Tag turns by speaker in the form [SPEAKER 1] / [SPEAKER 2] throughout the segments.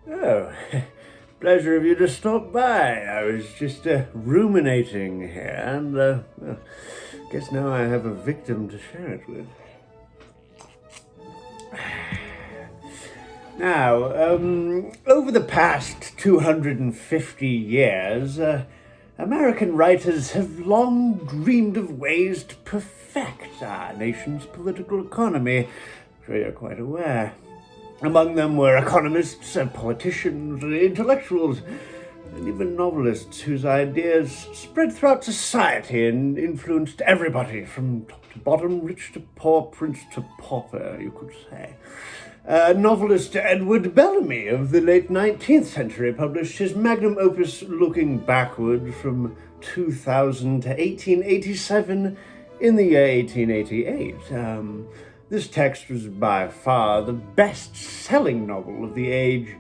[SPEAKER 1] Oh, pleasure of you to stop by. I was just ruminating here, and well, guess now I have a victim to share it with. Now, over the past 250 years, American writers have long dreamed of ways to perfect our nation's political economy. I'm sure you're quite aware. Among them were economists, politicians, intellectuals, and even novelists whose ideas spread throughout society and influenced everybody from top to bottom, rich to poor, prince to pauper, you could say. Novelist Edward Bellamy of the late 19th century published his magnum opus Looking Backward from 2000 to 1887 in the year 1888. This text was by far the best-selling novel of the age,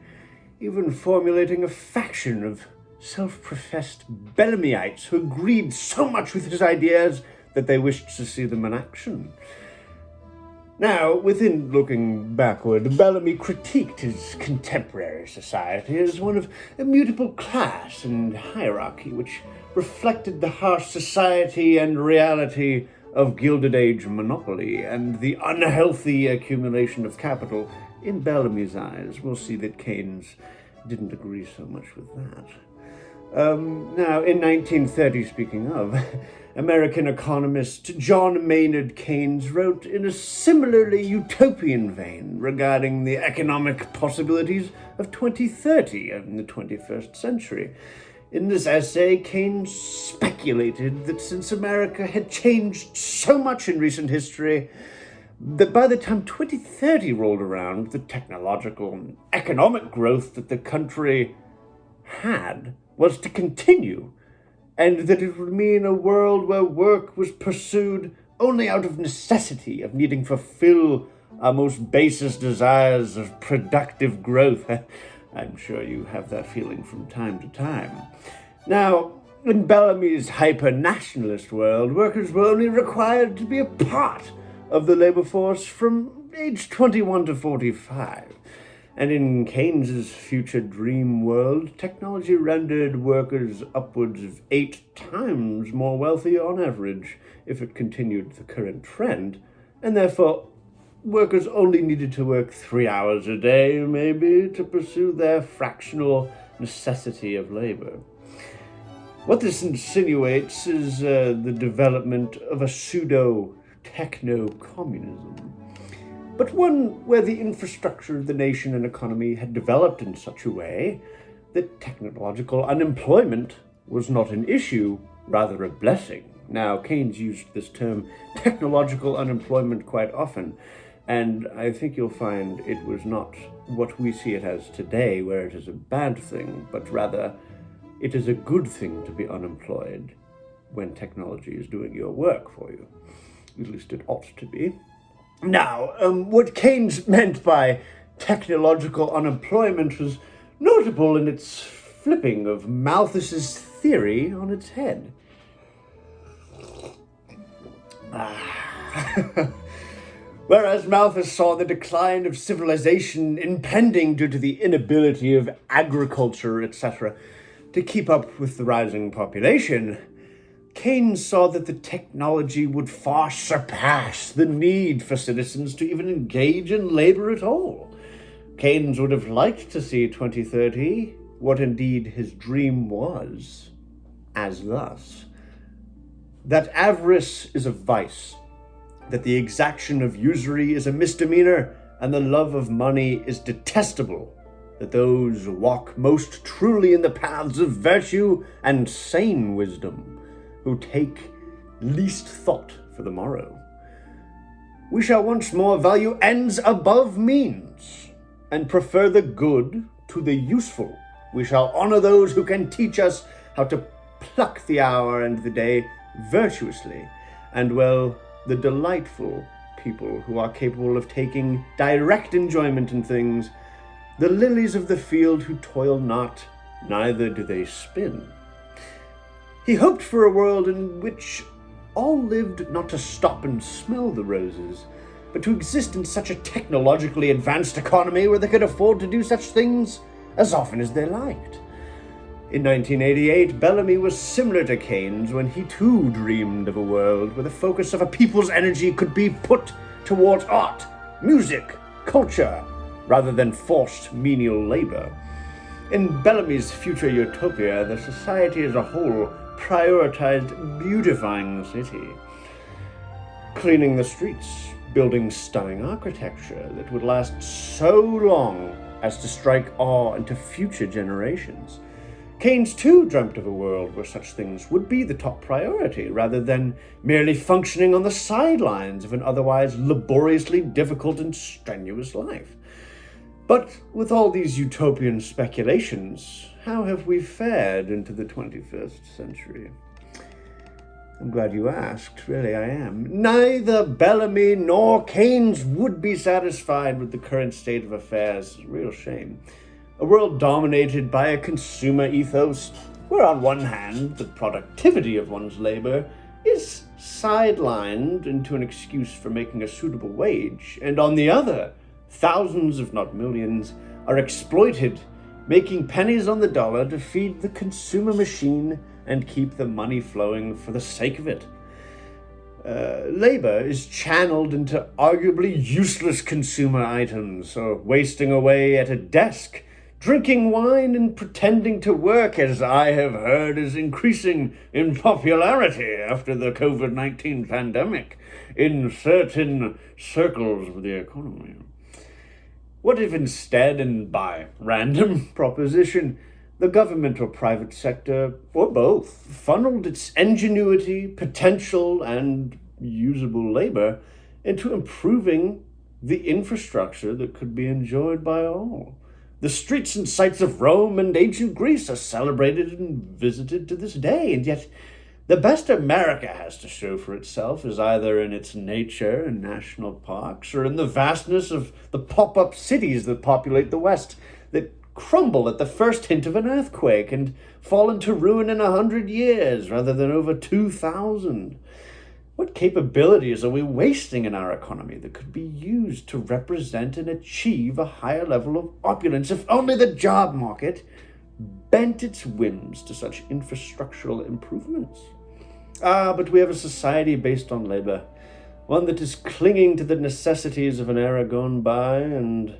[SPEAKER 1] even formulating a faction of self-professed Bellamyites who agreed so much with his ideas that they wished to see them in action. Now, within Looking Backward, Bellamy critiqued his contemporary society as one of immutable class and hierarchy, which reflected the harsh society and reality of Gilded Age monopoly and the unhealthy accumulation of capital. In Bellamy's eyes, we'll see that Keynes didn't agree so much with that. Now, in 1930, speaking of, American economist John Maynard Keynes wrote in a similarly utopian vein regarding the economic possibilities of 2030 and the 21st century. In this essay, Keynes speculated that since America had changed so much in recent history, that by the time 2030 rolled around, the technological and economic growth that the country had was to continue, and that it would mean a world where work was pursued only out of necessity of needing to fulfill our most basest desires of productive growth. I'm sure you have that feeling from time to time. Now, in Bellamy's hyper-nationalist world, workers were only required to be a part of the labor force from age 21 to 45. And in Keynes's future dream world, technology rendered workers upwards of 8 times more wealthy on average if it continued the current trend, and therefore workers only needed to work 3 hours a day, maybe, to pursue their fractional necessity of labor. What this insinuates is the development of a pseudo-techno-communism, but one where the infrastructure of the nation and economy had developed in such a way that technological unemployment was not an issue, rather a blessing. Now, Keynes used this term technological unemployment quite often, and I think you'll find it was not what we see it as today, where it is a bad thing, but rather it is a good thing to be unemployed when technology is doing your work for you. At least it ought to be. Now, what Keynes meant by technological unemployment was notable in its flipping of Malthus's theory on its head. Whereas Malthus saw the decline of civilization impending due to the inability of agriculture, etc., to keep up with the rising population, Keynes saw that the technology would far surpass the need for citizens to even engage in labor at all. Keynes would have liked to see 2030, what indeed his dream was, as thus: that avarice is a vice, that the exaction of usury is a misdemeanor, and the love of money is detestable, that those walk most truly in the paths of virtue and sane wisdom, who take least thought for the morrow. We shall once more value ends above means, and prefer the good to the useful. We shall honor those who can teach us how to pluck the hour and the day virtuously, and well, the delightful people who are capable of taking direct enjoyment in things, the lilies of the field who toil not, neither do they spin. He hoped for a world in which all lived not to stop and smell the roses, but to exist in such a technologically advanced economy where they could afford to do such things as often as they liked. In 1988, Bellamy was similar to Keynes when he too dreamed of a world where the focus of a people's energy could be put towards art, music, culture, rather than forced menial labor. In Bellamy's future utopia, the society as a whole prioritized beautifying the city, cleaning the streets, building stunning architecture that would last so long as to strike awe into future generations. Keynes too dreamt of a world where such things would be the top priority, rather than merely functioning on the sidelines of an otherwise laboriously difficult and strenuous life. But with all these utopian speculations, how have we fared into the 21st century? I'm glad you asked, really I am. Neither Bellamy nor Keynes would be satisfied with the current state of affairs. It's a real shame. A world dominated by a consumer ethos, where on one hand the productivity of one's labor is sidelined into an excuse for making a suitable wage, and on the other, thousands, if not millions, are exploited, making pennies on the dollar to feed the consumer machine and keep the money flowing for the sake of it. Labor is channeled into arguably useless consumer items, or wasting away at a desk, drinking wine and pretending to work, as I have heard is increasing in popularity after the COVID-19 pandemic in certain circles of the economy. What if instead, and by random proposition, the government or private sector, or both, funneled its ingenuity, potential, and usable labor into improving the infrastructure that could be enjoyed by all? The streets and sites of Rome and ancient Greece are celebrated and visited to this day, and yet the best America has to show for itself is either in its nature and national parks, or in the vastness of the pop-up cities that populate the West, that crumble at the first hint of an earthquake and fall into ruin in 100 years rather than over 2,000. What capabilities are we wasting in our economy that could be used to represent and achieve a higher level of opulence if only the job market bent its whims to such infrastructural improvements? But we have a society based on labor, one that is clinging to the necessities of an era gone by, and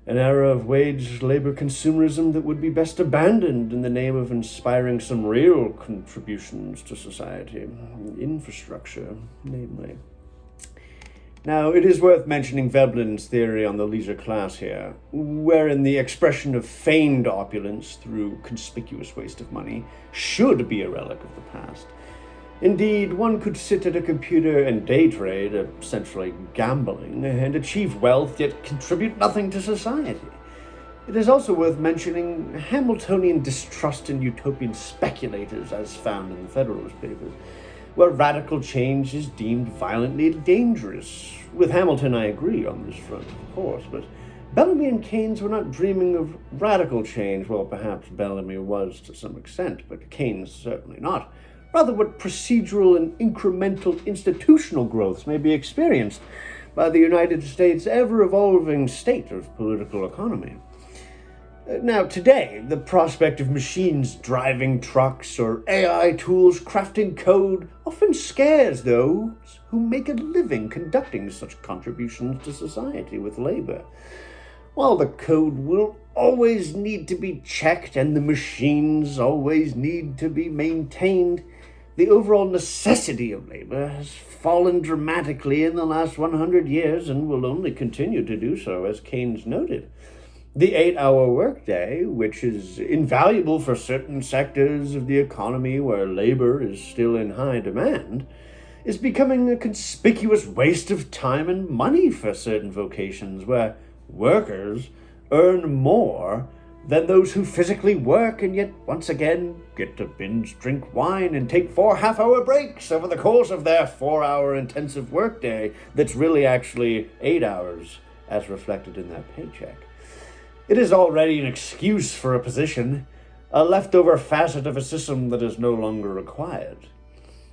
[SPEAKER 1] an era of wage labor consumerism that would be best abandoned in the name of inspiring some real contributions to society, infrastructure, namely. Now, it is worth mentioning Veblen's theory on the leisure class here, wherein the expression of feigned opulence through conspicuous waste of money should be a relic of the past. Indeed, one could sit at a computer and day trade, essentially gambling, and achieve wealth, yet contribute nothing to society. It is also worth mentioning Hamiltonian distrust in utopian speculators, as found in the Federalist Papers, where radical change is deemed violently dangerous. With Hamilton, I agree on this front, of course, but Bellamy and Keynes were not dreaming of radical change. Well, perhaps Bellamy was to some extent, but Keynes certainly not. Rather, what procedural and incremental institutional growths may be experienced by the United States' ever-evolving state of political economy. Now, today, the prospect of machines driving trucks or AI tools crafting code often scares those who make a living conducting such contributions to society with labor. While the code will always need to be checked and the machines always need to be maintained, the overall necessity of labor has fallen dramatically in the last 100 years and will only continue to do so, as Keynes noted. The 8-hour workday, which is invaluable for certain sectors of the economy where labor is still in high demand, is becoming a conspicuous waste of time and money for certain vocations where workers earn more than those who physically work and yet once again get to binge drink wine and take 4 half-hour breaks over the course of their 4-hour intensive workday that's really actually 8 hours, as reflected in their paycheck. It is already an excuse for a position, a leftover facet of a system that is no longer required.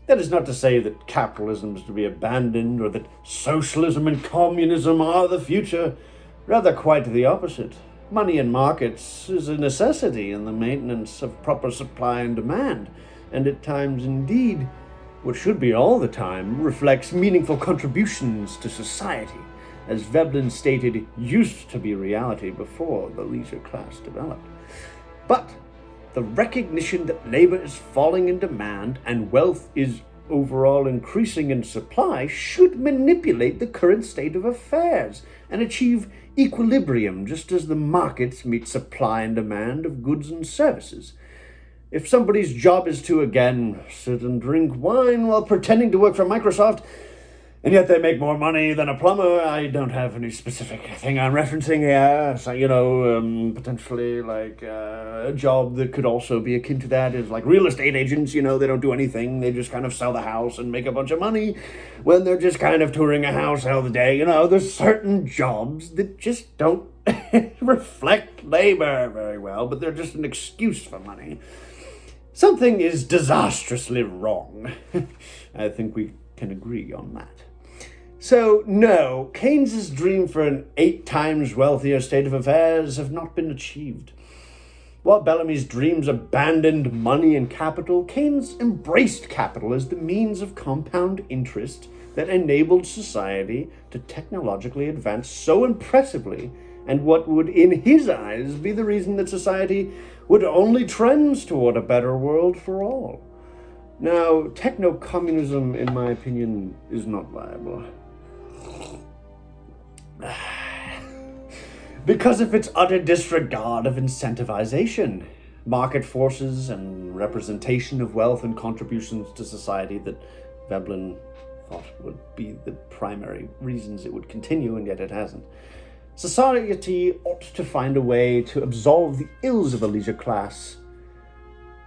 [SPEAKER 1] That is not to say that capitalism is to be abandoned or that socialism and communism are the future, rather quite the opposite. Money in markets is a necessity in the maintenance of proper supply and demand, and at times, indeed, what should be all the time, reflects meaningful contributions to society, as Veblen stated, used to be reality before the leisure class developed. But the recognition that labor is falling in demand and wealth is overall increasing in supply should manipulate the current state of affairs and achieve equilibrium just as the markets meet supply and demand of goods and services. If somebody's job is to, again, sit and drink wine while pretending to work for Microsoft, and yet they make more money than a plumber, I don't have any specific thing I'm referencing here. So, potentially like a job that could also be akin to that is like real estate agents. They don't do anything. They just kind of sell the house and make a bunch of money when they're just kind of touring a house all the day. There's certain jobs that just don't reflect labor very well, but they're just an excuse for money. Something is disastrously wrong. I think we can agree on that. So, no, Keynes's dream for an 8 times wealthier state of affairs have not been achieved. While Bellamy's dreams abandoned money and capital, Keynes embraced capital as the means of compound interest that enabled society to technologically advance so impressively, and what would, in his eyes, be the reason that society would only trend toward a better world for all. Now, techno-communism, in my opinion, is not viable. Because of its utter disregard of incentivization, market forces, and representation of wealth and contributions to society that Veblen thought would be the primary reasons it would continue, and yet it hasn't. Society ought to find a way to absolve the ills of a leisure class,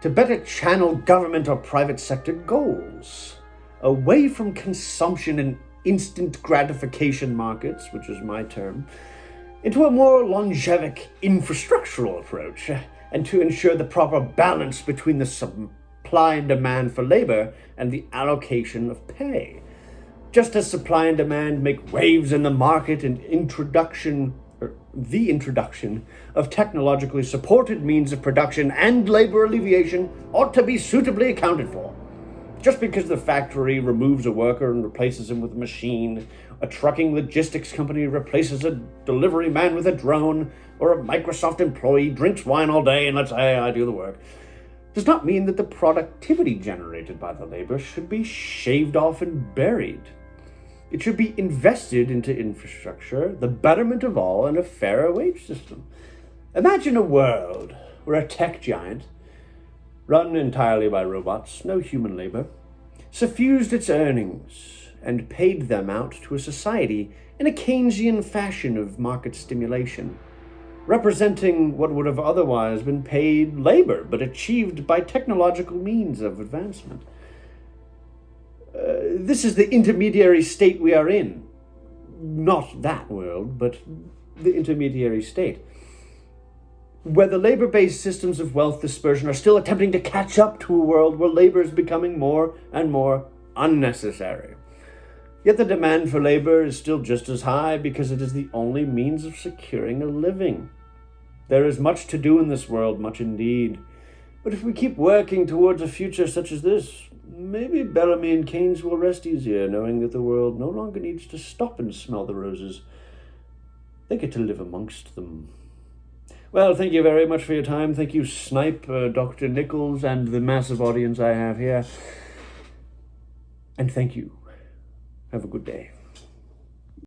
[SPEAKER 1] to better channel government or private sector goals, away from consumption and instant gratification markets, which is my term, into a more longevic infrastructural approach, and to ensure the proper balance between the supply and demand for labor and the allocation of pay. Just as supply and demand make waves in the market and the introduction of technologically supported means of production and labor alleviation ought to be suitably accounted for. Just because the factory removes a worker and replaces him with a machine, a trucking logistics company replaces a delivery man with a drone, or a Microsoft employee drinks wine all day and lets AI do the work, does not mean that the productivity generated by the labor should be shaved off and buried. It should be invested into infrastructure, the betterment of all, and a fairer wage system. Imagine a world where a tech giant, run entirely by robots, no human labor, suffused its earnings and paid them out to a society in a Keynesian fashion of market stimulation, representing what would have otherwise been paid labor, but achieved by technological means of advancement. This is the intermediary state we are in. Not that world, but the intermediary state, where the labor-based systems of wealth dispersion are still attempting to catch up to a world where labor is becoming more and more unnecessary. Yet the demand for labor is still just as high because it is the only means of securing a living. There is much to do in this world, much indeed. But if we keep working towards a future such as this, maybe Bellamy and Keynes will rest easier, knowing that the world no longer needs to stop and smell the roses. They get to live amongst them. Well, thank you very much for your time. Thank you, Snipe, Dr. Nichols, and the massive audience I have here. And thank you. Have a good day.